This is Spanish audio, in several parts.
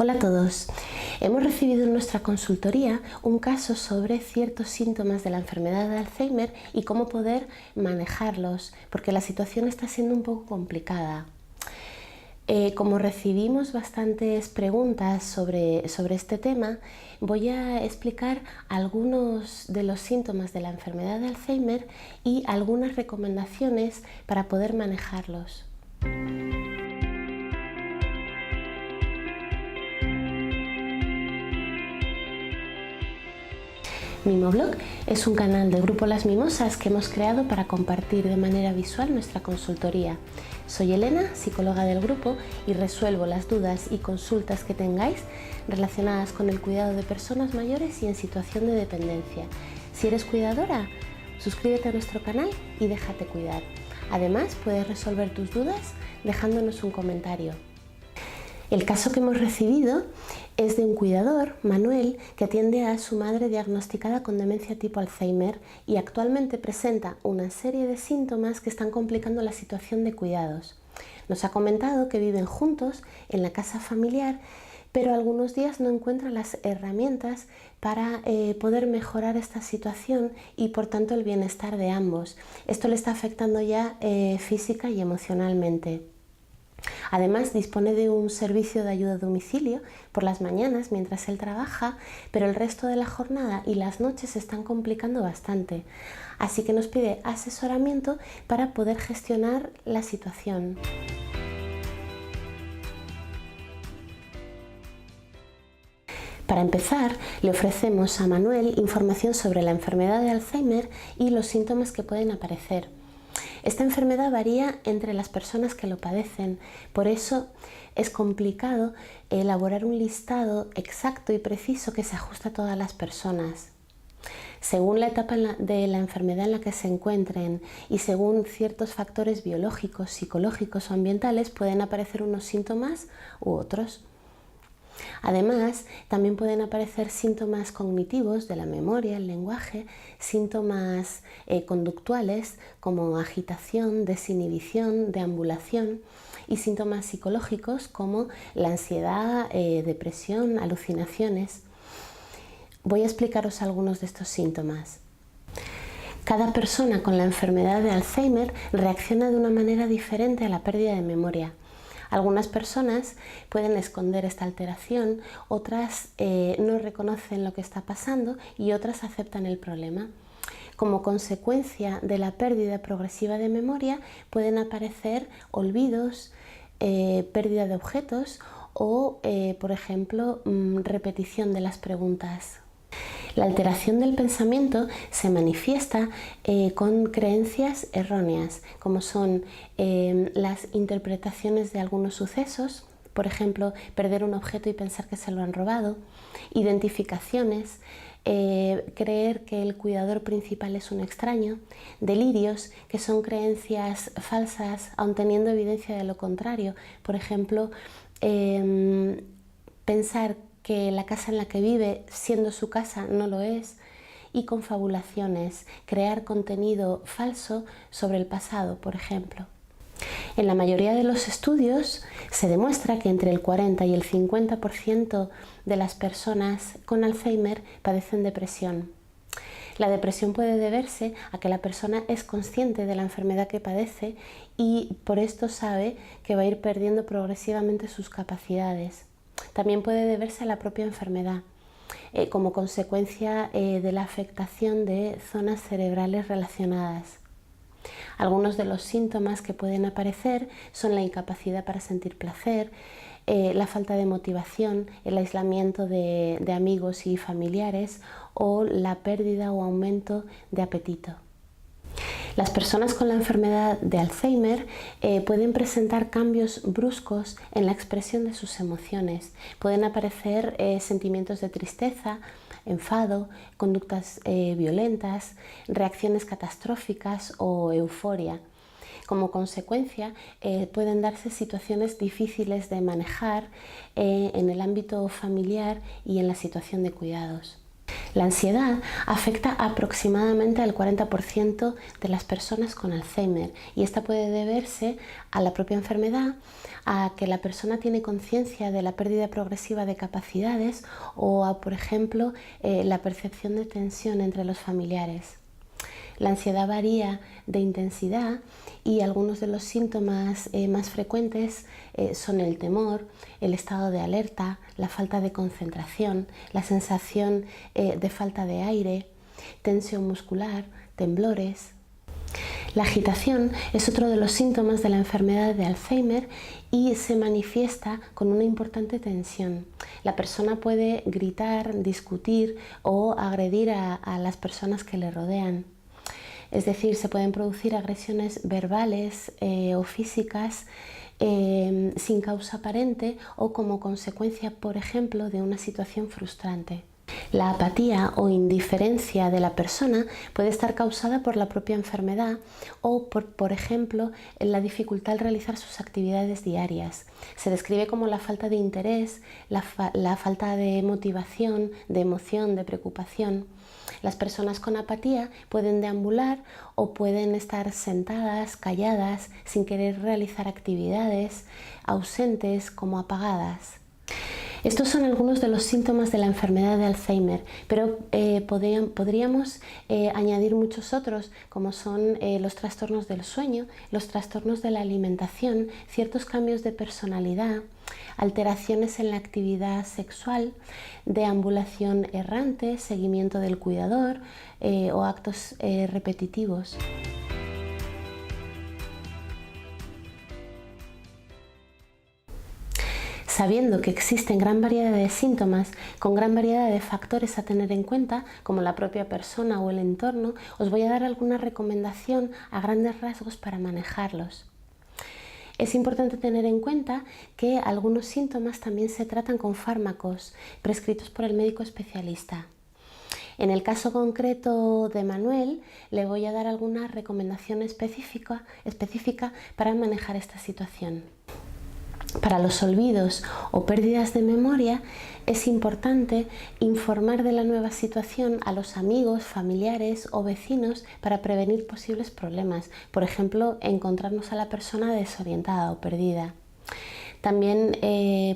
Hola a todos. Hemos recibido en nuestra consultoría un caso sobre ciertos síntomas de la enfermedad de Alzheimer y cómo poder manejarlos, porque la situación está siendo un poco complicada. Como recibimos bastantes preguntas sobre este tema, voy a explicar algunos de los síntomas de la enfermedad de Alzheimer y algunas recomendaciones para poder manejarlos. Mimoblog es un canal de Grupo Las Mimosas que hemos creado para compartir de manera visual nuestra consultoría. Soy Elena, psicóloga del grupo, y resuelvo las dudas y consultas que tengáis relacionadas con el cuidado de personas mayores y en situación de dependencia. Si eres cuidadora, suscríbete a nuestro canal y déjate cuidar. Además, puedes resolver tus dudas dejándonos un comentario. El caso que hemos recibido es de un cuidador, Manuel, que atiende a su madre diagnosticada con demencia tipo Alzheimer y actualmente presenta una serie de síntomas que están complicando la situación de cuidados. Nos ha comentado que viven juntos en la casa familiar, pero algunos días no encuentra las herramientas para poder mejorar esta situación y por tanto el bienestar de ambos. Esto le está afectando ya física y emocionalmente. Además, dispone de un servicio de ayuda a domicilio por las mañanas mientras él trabaja, pero el resto de la jornada y las noches se están complicando bastante. Así que nos pide asesoramiento para poder gestionar la situación. Para empezar, le ofrecemos a Manuel información sobre la enfermedad de Alzheimer y los síntomas que pueden aparecer. Esta enfermedad varía entre las personas que lo padecen, por eso es complicado elaborar un listado exacto y preciso que se ajuste a todas las personas. Según la etapa de la enfermedad en la que se encuentren y según ciertos factores biológicos, psicológicos o ambientales, pueden aparecer unos síntomas u otros. Además, también pueden aparecer síntomas cognitivos de la memoria, el lenguaje, síntomas conductuales como agitación, desinhibición, deambulación y síntomas psicológicos como la ansiedad, depresión, alucinaciones. Voy a explicaros algunos de estos síntomas. Cada persona con la enfermedad de Alzheimer reacciona de una manera diferente a la pérdida de memoria. Algunas personas pueden esconder esta alteración, otras no reconocen lo que está pasando y otras aceptan el problema. Como consecuencia de la pérdida progresiva de memoria pueden aparecer olvidos, pérdida de objetos o, por ejemplo, repetición de las preguntas. La alteración del pensamiento se manifiesta con creencias erróneas, como son las interpretaciones de algunos sucesos, por ejemplo, perder un objeto y pensar que se lo han robado, identificaciones, creer que el cuidador principal es un extraño, delirios, que son creencias falsas, aun teniendo evidencia de lo contrario, por ejemplo, pensar que la casa en la que vive, siendo su casa, no lo es, y confabulaciones, crear contenido falso sobre el pasado, por ejemplo. En la mayoría de los estudios se demuestra que entre el 40 y el 50% de las personas con Alzheimer padecen depresión. La depresión puede deberse a que la persona es consciente de la enfermedad que padece y por esto sabe que va a ir perdiendo progresivamente sus capacidades. También puede deberse a la propia enfermedad, como consecuencia de la afectación de zonas cerebrales relacionadas. Algunos de los síntomas que pueden aparecer son la incapacidad para sentir placer, la falta de motivación, el aislamiento de amigos y familiares o la pérdida o aumento de apetito. Las personas con la enfermedad de Alzheimer pueden presentar cambios bruscos en la expresión de sus emociones. Pueden aparecer sentimientos de tristeza, enfado, conductas violentas, reacciones catastróficas o euforia. Como consecuencia, pueden darse situaciones difíciles de manejar en el ámbito familiar y en la situación de cuidados. La ansiedad afecta aproximadamente al 40% de las personas con Alzheimer y esta puede deberse a la propia enfermedad, a que la persona tiene conciencia de la pérdida progresiva de capacidades o a, por ejemplo, la percepción de tensión entre los familiares. La ansiedad varía de intensidad y algunos de los síntomas más frecuentes son el temor, el estado de alerta, la falta de concentración, la sensación de falta de aire, tensión muscular, temblores. La agitación es otro de los síntomas de la enfermedad de Alzheimer y se manifiesta con una importante tensión. La persona puede gritar, discutir o agredir a las personas que le rodean. Es decir, se pueden producir agresiones verbales o físicas sin causa aparente o como consecuencia, por ejemplo, de una situación frustrante. La apatía o indiferencia de la persona puede estar causada por la propia enfermedad o por ejemplo, la dificultad al realizar sus actividades diarias. Se describe como la falta de interés, la falta de motivación, de emoción, de preocupación. Las personas con apatía pueden deambular o pueden estar sentadas, calladas, sin querer realizar actividades, ausentes, como apagadas. Estos son algunos de los síntomas de la enfermedad de Alzheimer, pero podríamos añadir muchos otros, como son los trastornos del sueño, los trastornos de la alimentación, ciertos cambios de personalidad, alteraciones en la actividad sexual, deambulación errante, seguimiento del cuidador o actos repetitivos. Sabiendo que existen gran variedad de síntomas con gran variedad de factores a tener en cuenta, como la propia persona o el entorno, os voy a dar alguna recomendación a grandes rasgos para manejarlos. Es importante tener en cuenta que algunos síntomas también se tratan con fármacos prescritos por el médico especialista. En el caso concreto de Manuel, le voy a dar alguna recomendación específica para manejar esta situación. Para los olvidos o pérdidas de memoria, es importante informar de la nueva situación a los amigos, familiares o vecinos para prevenir posibles problemas. Por ejemplo, encontrarnos a la persona desorientada o perdida. También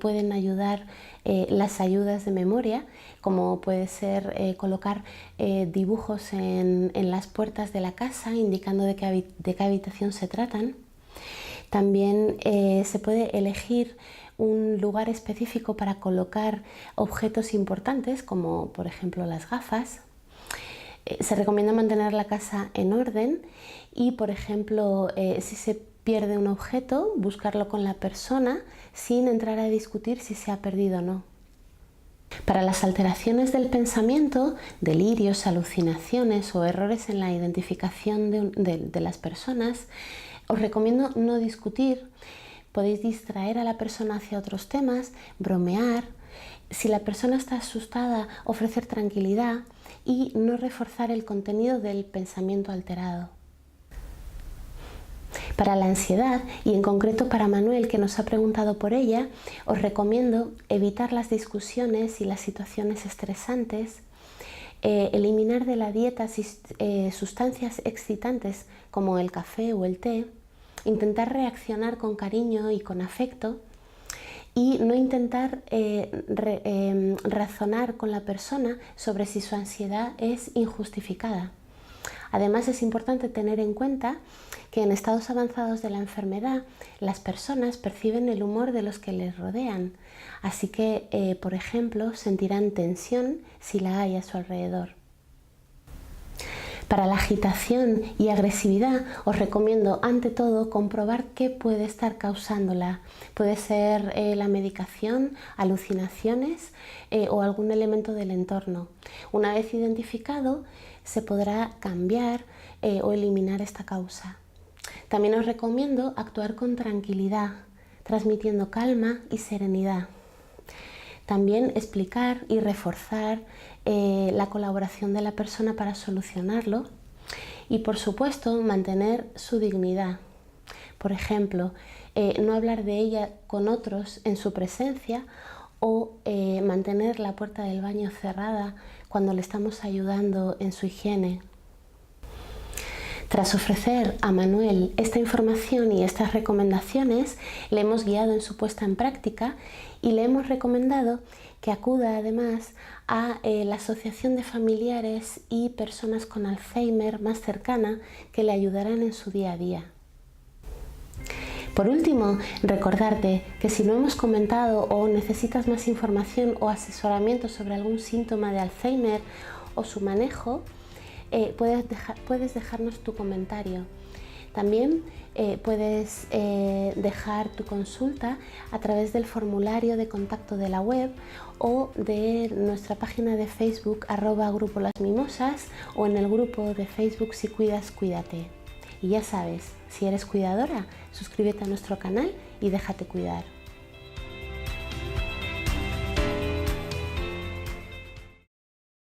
pueden ayudar las ayudas de memoria, como puede ser colocar dibujos en las puertas de la casa indicando de qué habitación se tratan. También se puede elegir un lugar específico para colocar objetos importantes, como por ejemplo las gafas. Se recomienda mantener la casa en orden y, por ejemplo, si se pierde un objeto, buscarlo con la persona sin entrar a discutir si se ha perdido o no. Para las alteraciones del pensamiento, delirios, alucinaciones o errores en la identificación de las personas, os recomiendo no discutir. Podéis distraer a la persona hacia otros temas, bromear. Si la persona está asustada, ofrecer tranquilidad y no reforzar el contenido del pensamiento alterado. Para la ansiedad, y en concreto para Manuel, que nos ha preguntado por ella, os recomiendo evitar las discusiones y las situaciones estresantes, eliminar de la dieta sustancias excitantes como el café o el té, intentar reaccionar con cariño y con afecto y no intentar razonar con la persona sobre si su ansiedad es injustificada. Además, es importante tener en cuenta que en estados avanzados de la enfermedad las personas perciben el humor de los que les rodean, así que, por ejemplo, sentirán tensión si la hay a su alrededor. Para la agitación y agresividad os recomiendo ante todo comprobar qué puede estar causándola. Puede ser la medicación, alucinaciones o algún elemento del entorno. Una vez identificado, se podrá cambiar o eliminar esta causa. También os recomiendo actuar con tranquilidad, transmitiendo calma y serenidad. También explicar y reforzar la colaboración de la persona para solucionarlo y, por supuesto, mantener su dignidad. Por ejemplo, no hablar de ella con otros en su presencia o mantener la puerta del baño cerrada cuando le estamos ayudando en su higiene. Tras ofrecer a Manuel esta información y estas recomendaciones, le hemos guiado en su puesta en práctica y le hemos recomendado que acuda además a la asociación de familiares y personas con Alzheimer más cercana que le ayudarán en su día a día. Por último, recordarte que si no hemos comentado o necesitas más información o asesoramiento sobre algún síntoma de Alzheimer o su manejo, puedes dejarnos tu comentario. También puedes dejar tu consulta a través del formulario de contacto de la web o de nuestra página de Facebook @Grupo Las Mimosas o en el grupo de Facebook Si Cuidas, Cuídate. Y ya sabes, si eres cuidadora, suscríbete a nuestro canal y déjate cuidar.